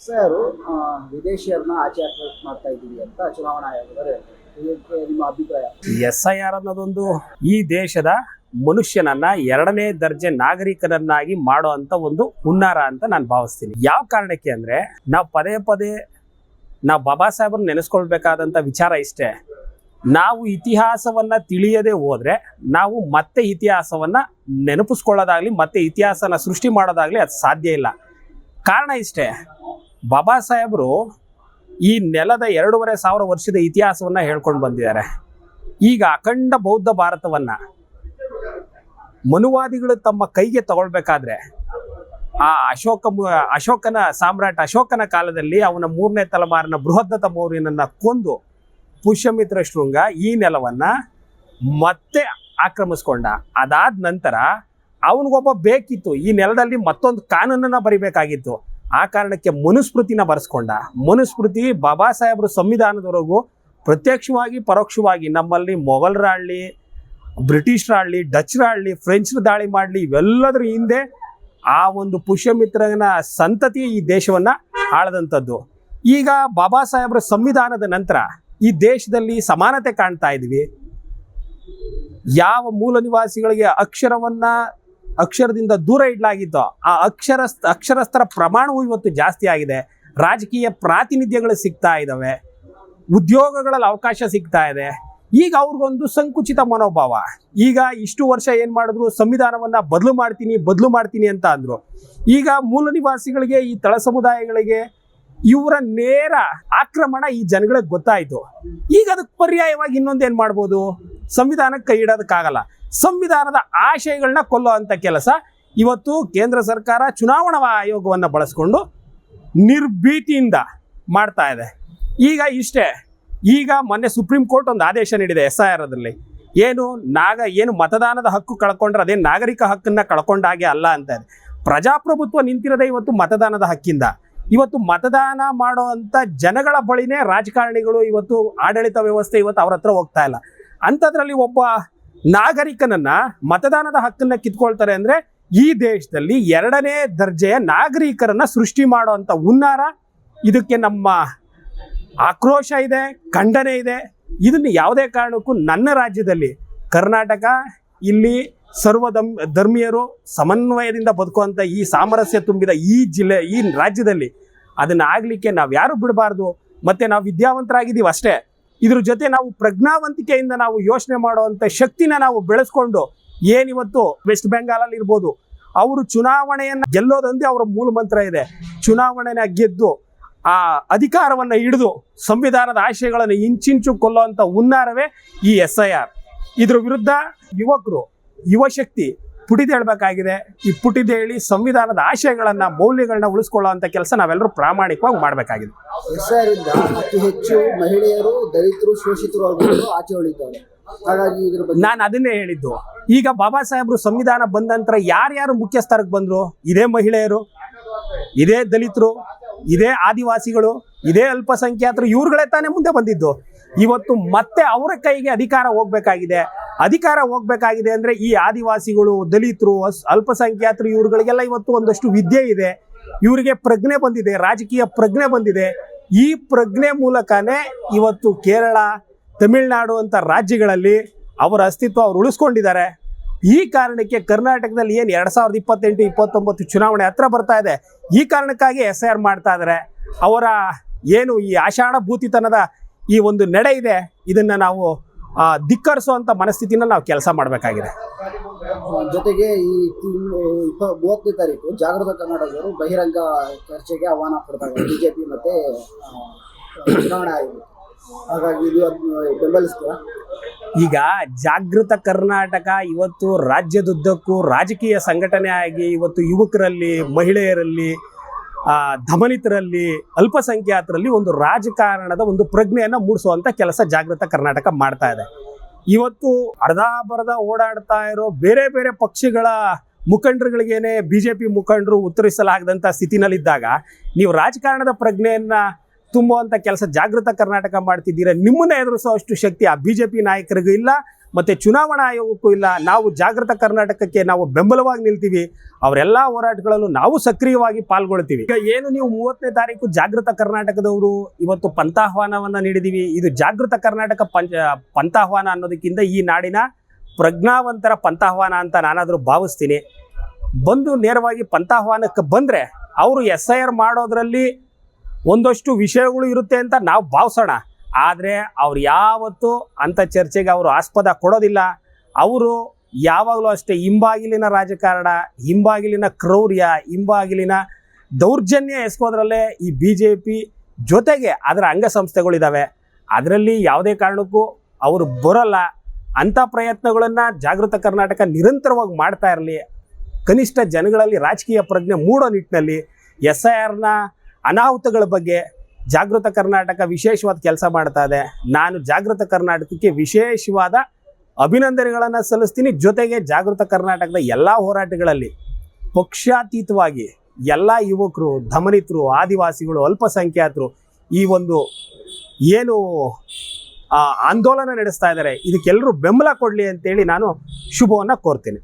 Sir, ವಿದೇಶಿಯರನ್ನ ಆಚೆ attract ಮಾಡ್ತಾ ಇದ್ದೀವಿ ಅಂತ ಚುನಾವಣಾ ಆಯೋಗದವರು ಹೇಳ್ತಾರೆ. ಇದಕ್ಕೆ ನಿಮ್ಮ ಅಭಿಪ್ರಾಯ? SIR ಅನ್ನೋದೊಂದು ಈ ದೇಶದ ಮನುಷ್ಯನನ್ನ ಎರಡನೇ ದರ್ಜೆ ನಾಗರಿಕನನ್ನಾಗಿ ಮಾಡೋ ಅಂತ ಒಂದು ಹುನ್ನಾರ ಅಂತ ನಾನು ಭಾವಿಸ್ತೀನಿ. ಯಾವ ಕಾರಣಕ್ಕೆ ಅಂದ್ರೆ ನಾವು ಪದೇ ಪದೇ ನಾವು ಬಾಬಾ ಸಾಹೇಬ್ರನ್ನ ನೆನೆಸ್ಕೊಳ್ಬೇಕಾದಂತ ವಿಚಾರ ಇಷ್ಟೇ. ನಾವು ಇತಿಹಾಸವನ್ನ ತಿಳಿಯದೆ ಹೋದ್ರೆ ನಾವು ಮತ್ತೆ ಇತಿಹಾಸವನ್ನ ನೆನಪಿಸ್ಕೊಳ್ಳೋದಾಗ್ಲಿ ಮತ್ತೆ ಇತಿಹಾಸನ ಸೃಷ್ಟಿ ಮಾಡೋದಾಗ್ಲಿ ಅದು ಸಾಧ್ಯ ಇಲ್ಲ. ಕಾರಣ ಇಷ್ಟೇ, ಬಾಬಾ ಸಾಹೇಬರು ಈ ನೆಲದ 2500 ವರ್ಷದ ಇತಿಹಾಸವನ್ನ ಹೇಳ್ಕೊಂಡು ಬಂದಿದ್ದಾರೆ. ಈಗ ಅಖಂಡ ಬೌದ್ಧ ಭಾರತವನ್ನ ಮನುವಾದಿಗಳು ತಮ್ಮ ಕೈಗೆ ತಗೊಳ್ಬೇಕಾದ್ರೆ ಆ ಅಶೋಕನ ಸಾಮ್ರಾಟ ಅಶೋಕನ ಕಾಲದಲ್ಲಿ ಅವನ 3ನೇ ತಲೆಮಾರಿನ ಬೃಹದ್ದತ ಮೌರ್ಯನನ್ನ ಕೊಂದು ಪುಷ್ಯಮಿತ್ರ ಶೃಂಗ ಈ ನೆಲವನ್ನ ಮತ್ತೆ ಆಕ್ರಮಿಸ್ಕೊಂಡ. ಅದಾದ ನಂತರ ಅವನಿಗೊಬ್ಬ ಬೇಕಿತ್ತು, ಈ ನೆಲದಲ್ಲಿ ಮತ್ತೊಂದು ಕಾನೂನನ್ನ ಬರಿಬೇಕಾಗಿತ್ತು. ಆ ಕಾರಣಕ್ಕೆ ಮನುಸ್ಮೃತಿನ ಬರೆಸ್ಕೊಂಡ. ಮನುಸ್ಮೃತಿ ಬಾಬಾ ಸಾಹೇಬರು ಸಂವಿಧಾನದವರೆಗೂ ಪ್ರತ್ಯಕ್ಷವಾಗಿ ಪರೋಕ್ಷವಾಗಿ ನಮ್ಮಲ್ಲಿ ಮೊಘಲರಾಗಲಿ, ಬ್ರಿಟಿಷರಾಗಲಿ, ಡಚ್ರಾಗಲಿ, ಫ್ರೆಂಚ್ ದಾಳಿ ಮಾಡಲಿ ಇವೆಲ್ಲದರ ಹಿಂದೆ ಆ ಒಂದು ಪುಷ್ಯಮಿತ್ರನ ಸಂತತಿ ಈ ದೇಶವನ್ನ ಆಳದಂಥದ್ದು. ಈಗ ಬಾಬಾ ಸಾಹೇಬರ ಸಂವಿಧಾನದ ನಂತರ ಈ ದೇಶದಲ್ಲಿ ಸಮಾನತೆ ಕಾಣ್ತಾ ಇದ್ವಿ. ಯಾವ ಮೂಲ ನಿವಾಸಿಗಳಿಗೆ ಅಕ್ಷರದಿಂದ ದೂರ ಇಡಲಾಗಿತ್ತೋ ಆ ಅಕ್ಷರಸ್ಥರ ಪ್ರಮಾಣವು ಇವತ್ತು ಜಾಸ್ತಿ ಆಗಿದೆ. ರಾಜಕೀಯ ಪ್ರಾತಿನಿಧ್ಯಗಳು ಸಿಗ್ತಾ ಇದ್ದಾವೆ, ಉದ್ಯೋಗಗಳಲ್ಲಿ ಅವಕಾಶ ಸಿಗ್ತಾ ಇದೆ. ಈಗ ಅವ್ರಿಗೊಂದು ಸಂಕುಚಿತ ಮನೋಭಾವ. ಈಗ ಇಷ್ಟು ವರ್ಷ ಏನ್ ಮಾಡಿದ್ರು, ಸಂವಿಧಾನವನ್ನ ಬದಲು ಮಾಡ್ತೀನಿ ಅಂತ ಅಂದ್ರು. ಈಗ ಮೂಲ ನಿವಾಸಿಗಳಿಗೆ, ಈ ತಳ ಸಮುದಾಯಗಳಿಗೆ ಇವರ ನೇರ ಆಕ್ರಮಣ ಈ ಜನಗಳಿಗೆ ಗೊತ್ತಾಯ್ತು. ಈಗ ಅದಕ್ಕೆ ಪರ್ಯಾಯವಾಗಿ ಇನ್ನೊಂದೇನ್ ಮಾಡ್ಬೋದು, ಸಂವಿಧಾನಕ್ಕೆ ಕೈ ಇಡೋದಕ್ಕಾಗಲ್ಲ. ಸಂವಿಧಾನದ ಆಶಯಗಳನ್ನ ಕೊಲ್ಲೋ ಅಂತ ಕೆಲಸ ಇವತ್ತು ಕೇಂದ್ರ ಸರ್ಕಾರ ಚುನಾವಣಾ ಆಯೋಗವನ್ನು ಬಳಸ್ಕೊಂಡು ನಿರ್ಭೀತಿಯಿಂದ ಮಾಡ್ತಾ ಇದೆ. ಈಗ ಇಷ್ಟೇ, ಈಗ ಮೊನ್ನೆ ಸುಪ್ರೀಂ ಕೋರ್ಟ್ ಒಂದು ಆದೇಶ ನೀಡಿದೆ SIR ಅದರಲ್ಲಿ. ಏನು ಮತದಾನದ ಹಕ್ಕು ಕಳ್ಕೊಂಡ್ರೆ ಅದೇ ನಾಗರಿಕ ಹಕ್ಕನ್ನ ಕಳ್ಕೊಂಡಾಗೆ ಅಲ್ಲ ಅಂತ ಇದೆ. ಪ್ರಜಾಪ್ರಭುತ್ವ ನಿಂತಿರೋದೇ ಇವತ್ತು ಮತದಾನದ ಹಕ್ಕಿಂದ. ಇವತ್ತು ಮತದಾನ ಮಾಡೋ ಅಂತ ಜನಗಳ ಬಳಿನೇ ರಾಜಕಾರಣಿಗಳು ಇವತ್ತು ಆಡಳಿತ ವ್ಯವಸ್ಥೆ ಇವತ್ತು ಅವ್ರ ಹತ್ರ ಹೋಗ್ತಾ ಇಲ್ಲ. ಅಂಥದ್ರಲ್ಲಿ ಒಬ್ಬ ನಾಗರಿಕನನ್ನ ಮತದಾನದ ಹಕ್ಕನ್ನ ಕಿತ್ಕೊಳ್ತಾರೆ ಅಂದ್ರೆ ಈ ದೇಶದಲ್ಲಿ 2ನೇ ದರ್ಜೆಯ ನಾಗರಿಕರನ್ನ ಸೃಷ್ಟಿ ಮಾಡೋ ಅಂತ ಹುನ್ನಾರ. ಇದಕ್ಕೆ ನಮ್ಮ ಆಕ್ರೋಶ ಇದೆ, ಖಂಡನೆ ಇದೆ. ಇದನ್ನು ಯಾವುದೇ ಕಾರಣಕ್ಕೂ ನನ್ನ ರಾಜ್ಯದಲ್ಲಿ ಕರ್ನಾಟಕ, ಇಲ್ಲಿ ಧರ್ಮೀಯರು ಸಮನ್ವಯದಿಂದ ಬದುಕುವಂಥ ಈ ಸಾಮರಸ್ಯ ತುಂಬಿದ ಈ ರಾಜ್ಯದಲ್ಲಿ ಅದನ್ನ ಆಗ್ಲಿಕ್ಕೆ ನಾವು ಯಾರು ಬಿಡಬಾರ್ದು. ಮತ್ತೆ ನಾವು ವಿದ್ಯಾವಂತರಾಗಿದ್ದೀವಿ ಅಷ್ಟೇ, ಇದ್ರ ಜೊತೆ ನಾವು ಪ್ರಜ್ಞಾವಂತಿಕೆಯಿಂದ ನಾವು ಯೋಚನೆ ಮಾಡುವಂಥ ಶಕ್ತಿನ ನಾವು ಬೆಳೆಸ್ಕೊಂಡು ಏನಿವತ್ತು ವೆಸ್ಟ್ ಬೆಂಗಾಲಲ್ಲಿ ಇರ್ಬೋದು, ಅವರು ಚುನಾವಣೆಯನ್ನು ಗೆಲ್ಲೋದಂದೇ ಅವರ ಮೂಲ ಮಂತ್ರ ಇದೆ. ಚುನಾವಣೆನ ಗೆದ್ದು ಆ ಅಧಿಕಾರವನ್ನು ಹಿಡಿದು ಸಂವಿಧಾನದ ಆಶಯಗಳನ್ನು ಇಂಚಿಂಚು ಕೊಲ್ಲುವಂಥ ಹುನ್ನಾರವೇ ಈ SIR. ಇದ್ರ ವಿರುದ್ಧ ಯುವ ಶಕ್ತಿ ಪುಟಿದೇಳಬೇಕಾಗಿದೆ. ಈ ಪುಟಿದೇಳಿ ಸಂವಿಧಾನದ ಆಶಯಗಳನ್ನ, ಮೌಲ್ಯಗಳನ್ನ ಉಳಿಸ್ಕೊಳ್ಳುವಂತ ಕೆಲಸ ನಾವೆಲ್ಲರೂ ಪ್ರಾಮಾಣಿಕವಾಗಿ ಮಾಡಬೇಕಾಗಿದೆ. SIR ಇಂದ ಅತಿ ಹೆಚ್ಚು ಮಹಿಳೆಯರು, ದಲಿತರು, ಶೋಷಿತರು ಆಚೆ ಉಳಿತಾರೆ. ಹಾಗಾಗಿ ಇದ್ರ ಬಗ್ಗೆ ನಾನು ಅದನ್ನೇ ಹೇಳಿದ್ದು. ಈಗ ಬಾಬಾ ಸಾಹೇಬರು ಸಂವಿಧಾನ ಬಂದ ನಂತರ ಯಾರ್ಯಾರು ಮುಖ್ಯಸ್ಥರಿಗೆ ಬಂದ್ರು, ಇದೇ ಮಹಿಳೆಯರು, ಇದೇ ದಲಿತರು, ಇದೇ ಆದಿವಾಸಿಗಳು, ಇದೇ ಅಲ್ಪಸಂಖ್ಯಾತರು, ಇವ್ರುಗಳೇ ತಾನೇ ಮುಂದೆ ಬಂದಿದ್ದು. ಇವತ್ತು ಮತ್ತೆ ಅವರ ಕೈಗೆ ಅಧಿಕಾರ ಹೋಗ್ಬೇಕಾಗಿದೆ ಅಂದ್ರೆ ಈ ಆದಿವಾಸಿಗಳು, ದಲಿತರು, ಅಲ್ಪಸಂಖ್ಯಾತರು ಇವ್ರುಗಳಿಗೆಲ್ಲ ಇವತ್ತು ಒಂದಷ್ಟು ವಿದ್ಯೆ ಇದೆ, ಇವರಿಗೆ ಪ್ರಜ್ಞೆ ಬಂದಿದೆ, ರಾಜಕೀಯ ಪ್ರಜ್ಞೆ ಬಂದಿದೆ. ಈ ಪ್ರಜ್ಞೆ ಮೂಲಕನೇ ಇವತ್ತು ಕೇರಳ, ತಮಿಳುನಾಡು ಅಂತ ರಾಜ್ಯಗಳಲ್ಲಿ ಅವರ ಅಸ್ತಿತ್ವ ಅವರು ಉಳಿಸ್ಕೊಂಡಿದ್ದಾರೆ. ಈ ಕಾರಣಕ್ಕೆ ಕರ್ನಾಟಕದಲ್ಲಿ ಏನು 2028-29 ಚುನಾವಣೆ ಹತ್ರ ಬರ್ತಾ ಇದೆ, ಈ ಕಾರಣಕ್ಕಾಗಿ SIR ಮಾಡ್ತಾ ಇದ್ದಾರೆ. ಅವರ ಏನು ಈ ಆಷಾಢ ಭೂತಿತನದ ಈ ಒಂದು ನಡೆ ಇದೆ, ಇದನ್ನ ನಾವು ಧಿಕ್ಕರಿಸುವಂತ ಮನಸ್ಥಿತಿನ ನಾವು ಕೆಲಸ ಮಾಡಬೇಕಾಗಿದೆ. ಜೊತೆಗೆ ಈ 30ನೇ ತಾರೀಕು ಜಾಗೃತ ಕರ್ನಾಟಕದವರು ಬಹಿರಂಗ ಚರ್ಚೆಗೆ ಆಹ್ವಾನ ಕೊಡ್ತಾರೆ ಬಿಜೆಪಿ ಮತ್ತೆ ಚುನಾವಣಾ ಆಯೋಗ. ಹಾಗಾಗಿ ಇದು ಬೆಂಬಲಿಸ್ತೀರಾ? ಈಗ ಜಾಗೃತ ಕರ್ನಾಟಕ ಇವತ್ತು ರಾಜ್ಯದುದ್ದಕ್ಕೂ ರಾಜಕೀಯ ಸಂಘಟನೆ ಆಗಿ ಇವತ್ತು ಯುವಕರಲ್ಲಿ, ಮಹಿಳೆಯರಲ್ಲಿ, ದಮನಿತರಲ್ಲಿ, ಅಲ್ಪಸಂಖ್ಯಾತರಲ್ಲಿ ಒಂದು ರಾಜಕಾರಣದ ಒಂದು ಪ್ರಜ್ಞೆಯನ್ನ ಮೂಡಿಸುವಂತ ಕೆಲಸ ಜಾಗೃತ ಕರ್ನಾಟಕ ಮಾಡ್ತಾ ಇದೆ. ಇವತ್ತು ಅರ್ಧ ಬರ್ಧ ಓಡಾಡ್ತಾ ಇರೋ ಬೇರೆ ಬೇರೆ ಪಕ್ಷಗಳ ಮುಖಂಡರುಗಳಿಗೇನೆ ಬಿಜೆಪಿ ಮುಖಂಡರು ಉತ್ತರಿಸಲಾಗದಂತ ಸ್ಥಿತಿನಲ್ಲಿದ್ದಾಗ ನೀವು ರಾಜಕಾರಣದ ಪ್ರಜ್ಞೆಯನ್ನ ತುಂಬುವಂತ ಕೆಲಸ ಜಾಗೃತ ಕರ್ನಾಟಕ ಮಾಡ್ತಿದ್ದೀರಾ. ನಿಮ್ಮನ್ನ ಎದುರಿಸೋ ಅಷ್ಟು ಶಕ್ತಿ ಆ ಬಿಜೆಪಿ ನಾಯಕರಿಗೂ ಇಲ್ಲ, ಮತ್ತು ಚುನಾವಣಾ ಆಯೋಗಕ್ಕೂ ಇಲ್ಲ. ನಾವು ಜಾಗೃತ ಕರ್ನಾಟಕಕ್ಕೆ ನಾವು ಬೆಂಬಲವಾಗಿ ನಿಲ್ತೀವಿ. ಅವರೆಲ್ಲ ಹೋರಾಟಗಳಲ್ಲೂ ನಾವು ಸಕ್ರಿಯವಾಗಿ ಪಾಲ್ಗೊಳ್ತೀವಿ. ಈಗ ಏನು ನೀವು 30ನೇ ತಾರೀಕು ಜಾಗೃತ ಕರ್ನಾಟಕದವರು ಇವತ್ತು ಪಂಥಾಹ್ವಾನವನ್ನು ನೀಡಿದ್ದೀವಿ. ಇದು ಜಾಗೃತ ಕರ್ನಾಟಕ ಪಂಥಾಹ್ವಾನ ಅನ್ನೋದಕ್ಕಿಂತ ಈ ನಾಡಿನ ಪ್ರಜ್ಞಾವಂತರ ಪಂಥಾಹ್ವಾನ ಅಂತ ನಾನಾದರೂ ಭಾವಿಸ್ತೀನಿ. ಬಂದು ನೇರವಾಗಿ ಪಂಥಾಹ್ವಾನಕ್ಕೆ ಬಂದರೆ ಅವರು SIR ಮಾಡೋದ್ರಲ್ಲಿ ಒಂದಷ್ಟು ವಿಷಯಗಳು ಇರುತ್ತೆ ಅಂತ ನಾವು ಭಾವಿಸೋಣ. ಆದರೆ ಅವ್ರು ಯಾವತ್ತೂ ಅಂಥ ಚರ್ಚೆಗೆ ಅವರು ಆಸ್ಪದ ಕೊಡೋದಿಲ್ಲ. ಅವರು ಯಾವಾಗಲೂ ಅಷ್ಟೇ ಹಿಂಬಾಗಿಲಿನ ರಾಜಕಾರಣ, ಹಿಂಬಾಗಿಲಿನ ಕ್ರೌರ್ಯ, ಹಿಂಬಾಗಿಲಿನ ದೌರ್ಜನ್ಯ ಎಸಗೋದ್ರಲ್ಲೇ ಈ BJP ಜೊತೆಗೆ ಅದರ ಅಂಗಸಂಸ್ಥೆಗಳಿದ್ದಾವೆ. ಅದರಲ್ಲಿ ಯಾವುದೇ ಕಾರಣಕ್ಕೂ ಅವರು ಬರೋಲ್ಲ. ಅಂಥ ಪ್ರಯತ್ನಗಳನ್ನು ಜಾಗೃತ ಕರ್ನಾಟಕ ನಿರಂತರವಾಗಿ ಮಾಡ್ತಾ ಇರಲಿ. ಕನಿಷ್ಠ ಜನಗಳಲ್ಲಿ ರಾಜಕೀಯ ಪ್ರಜ್ಞೆ ಮೂಡೋ ನಿಟ್ಟಿನಲ್ಲಿ SIRನ ಅನಾಹುತಗಳ ಬಗ್ಗೆ ಜಾಗೃತ ಕರ್ನಾಟಕ ವಿಶೇಷವಾದ ಕೆಲಸ ಮಾಡ್ತಾ ಇದೆ. ನಾನು ಜಾಗೃತ ಕರ್ನಾಟಕಕ್ಕೆ ವಿಶೇಷವಾದ ಅಭಿನಂದನೆಗಳನ್ನು ಸಲ್ಲಿಸ್ತೀನಿ. ಜೊತೆಗೆ ಜಾಗೃತ ಕರ್ನಾಟಕದ ಎಲ್ಲ ಹೋರಾಟಗಳಲ್ಲಿ ಪಕ್ಷಾತೀತವಾಗಿ ಎಲ್ಲ ಯುವಕರು, ದಮನಿತರು, ಆದಿವಾಸಿಗಳು, ಅಲ್ಪಸಂಖ್ಯಾತರು ಈ ಒಂದು ಏನು ಆಂದೋಲನ ನಡೆಸ್ತಾ ಇದ್ದಾರೆ ಇದಕ್ಕೆಲ್ಲರೂ ಬೆಂಬಲ ಕೊಡಲಿ ಅಂತೇಳಿ ನಾನು ಶುಭವನ್ನು ಕೋರ್ತೀನಿ.